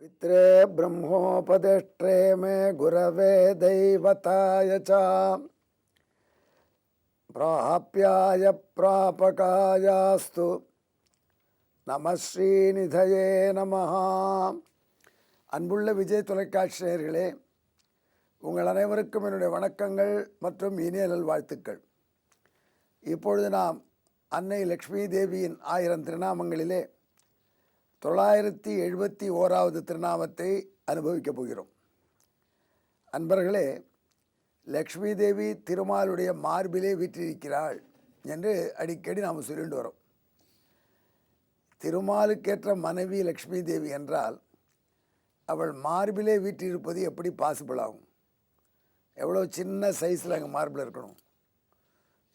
पित्रे ब्रह्मोपदेष्ट्रे मे गुरवे दैवताय च प्राप्याय प्रापकायास्तु நம ஸ்ரீநிதயே நமஹ. அன்புள்ள விஜய் தொலைக்காட்சி நேயர்களே, உங்கள் அனைவருக்கும் என்னுடைய வணக்கங்கள் மற்றும் இனிய நல்வாழ்த்துக்கள். இப்பொழுது நாம் அன்னை லக்ஷ்மி தேவியின் 1000 திருநாமங்களிலே 971வது திருநாமத்தை அனுபவிக்கப் போகிறோம். அன்பர்களே, லக்ஷ்மி தேவி திருமாலுடைய மார்பிலே வீற்றிருக்கிறாள் என்று அடிக்கடி நாம் சொல்லிட்டு வரோம். திருமாலுக்கேற்ற மனைவி லக்ஷ்மி தேவி என்றால் அவள் மார்பிலே வீற்றிருப்பது எப்படி பாசிபிள் ஆகும்? எவ்வளோ சின்ன சைஸில் அங்கே மார்பில் இருக்கணும்.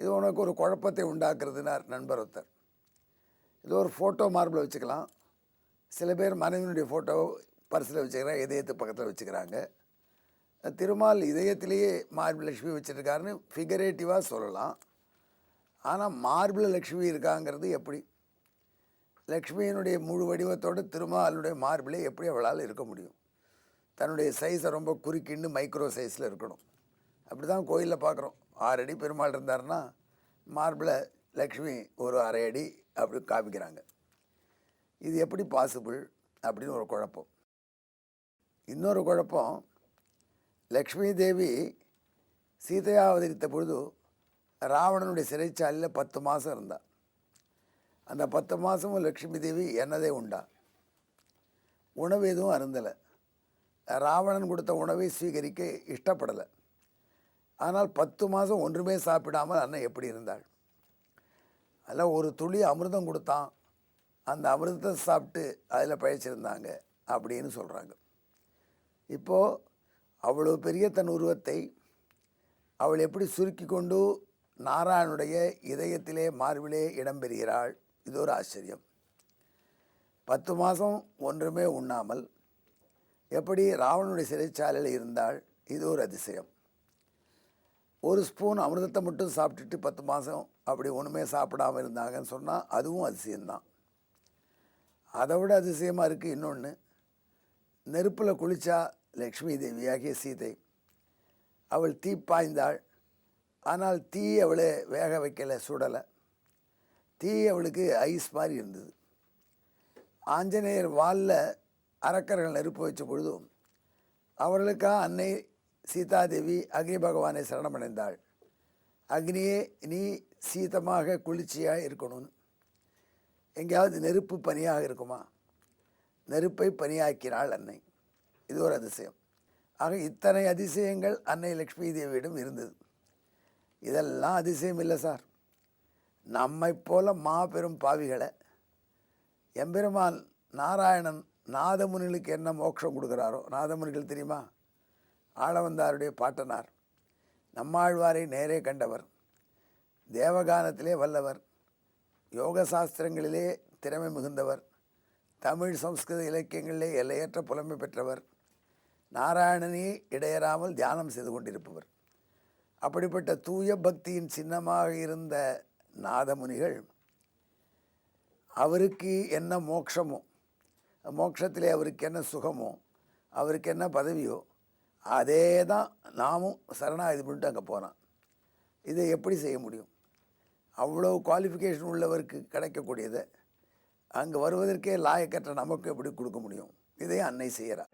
இது உனக்கு ஒரு குழப்பத்தை உண்டாக்குறதுனார் நண்பர் ஒருத்தர். ஏதோ ஒரு ஃபோட்டோ மார்பில் வச்சுக்கலாம். சில பேர் மனைவியினுடைய ஃபோட்டோ பர்ஸில் வச்சுக்கிறாங்க, இதயத்து பக்கத்தில் வச்சுக்கிறாங்க. திருமால் இதயத்திலேயே மார்பில் லக்ஷ்மி வச்சுருக்காருன்னு ஃபிகரேட்டிவாக சொல்லலாம். ஆனால் மார்பில் லக்ஷ்மி இருக்காங்கிறது எப்படி? லக்ஷ்மியினுடைய முழு வடிவத்தோடு திருமாலுடைய மார்பிலே எப்படி அவளால் இருக்க முடியும்? தன்னுடைய சைஸை ரொம்ப குறுக்கிண்டு மைக்ரோ சைஸில் இருக்கணும். அப்படி தான் கோயிலில் பார்க்குறோம். 6 அடி பெருமாள் இருந்தார்னா மார்பில் லக்ஷ்மி ஒரு 1/2 அடி அப்படி காமிக்கிறாங்க. இது எப்படி பாசிபிள் அப்படின்னு ஒரு குழப்பம். இன்னொரு குழப்பம், லக்ஷ்மி தேவி சீதையா அவதரித்த பொழுது ராவணனுடைய சிறைச்சாலையில் 10 மாதம் இருந்தாள். அந்த 10 மாதமும் லக்ஷ்மி தேவி என்னதே உண்டா, உணவு எதுவும் அருந்தலை. ராவணன் கொடுத்த உணவை ஸ்வீகரிக்க இஷ்டப்படலை. ஆனால் 10 மாதம் ஒன்றுமே சாப்பிடாமல் அன்னை எப்படி இருந்தாள்? அதில் ஒரு துளி அமிர்தம் கொடுத்தான், அந்த அமிர்தத்தை சாப்பிட்டு அதில் பழிச்சிருந்தாங்க அப்படின்னு சொல்கிறாங்க. இப்போது அவ்வளோ பெரிய தன் உருவத்தை அவள் எப்படி சுருக்கி கொண்டு நாராயணனுடைய இதயத்திலே மார்பிலே இடம்பெறுகிறாள்? இது ஒரு ஆச்சரியம். 10 மாதம் ஒன்றுமே உண்ணாமல் எப்படி ராவணனுடைய சிறைச்சாலையில் இருந்தாள்? இது ஒரு அதிசயம். ஒரு ஸ்பூன் அமிர்தத்தை மட்டும் சாப்பிட்டுட்டு 10 மாதம் அப்படி ஒன்றுமே சாப்பிடாமல் இருந்தாங்கன்னு சொன்னால் அதுவும் அதிசயம்தான். அதை விட அதிசயமாக இருக்குது இன்னொன்று. நெருப்பில் குளித்தா லக்ஷ்மி தேவியாகிய சீதை, அவள் தீ பாய்ந்தாள். ஆனால் தீ அவளை வேக வைக்கலை, சுடலை. தீ அவளுக்கு ஐஸ் மாதிரி இருந்தது. ஆஞ்சநேயர் வாலில் அரக்கர்கள் நெருப்பு வச்ச பொழுதும் அவர்களுக்காக அன்னை சீதாதேவி அக்னி பகவானை சரணமடைந்தாள். அக்னியே, நீ சீதமாக குளிர்ச்சியாக இருக்கணும்னு. எங்கேயாவது நெருப்பு பனியாக இருக்குமா? நெருப்பை பனியாக்கினாள் அன்னை. இது ஒரு அதிசயம். ஆக இத்தனை அதிசயங்கள் அன்னை லக்ஷ்மி தேவியிடம் இருந்தது. இதெல்லாம் அதிசயம் இல்லை சார். நம்மை போல மாபெரும் பாவிகளை எம்பெருமான் நாராயணன் நாதமுனிகளுக்கு என்ன மோட்சம் கொடுக்குறாரோ, நாதமுனிகள் தெரியுமா? ஆளவந்தாருடைய பாட்டனார், நம்மாழ்வாரை நேரே கண்டவர், தேவகானத்திலே வல்லவர், யோக சாஸ்திரங்களிலே திறமை மிகுந்தவர், தமிழ் சம்ஸ்கிருத இலக்கியங்களிலே எல்லையற்ற புலமை பெற்றவர், நாராயணனே இடையறாமல் தியானம் செய்து கொண்டிருப்பவர். அப்படிப்பட்ட தூய பக்தியின் சின்னமாக இருந்த நாதமுனிகள் அவருக்கு என்ன மோட்சமோ, மோட்சத்திலே அவருக்கு என்ன சுகமோ, அவருக்கு என்ன பதவியோ, அதே தான் நாமும் சரணாகதி பண்ணிட்டு அங்கே போனான். இதை எப்படி செய்ய முடியும்? அவ்வளோ குவாலிஃபிகேஷன் உள்ளவருக்கு கிடைக்கக்கூடியதை அங்கே வருவதற்கே லாயக்கற்ற நமக்கு எப்படி கொடுக்க முடியும்? இதை அன்னை செய்கிறார்.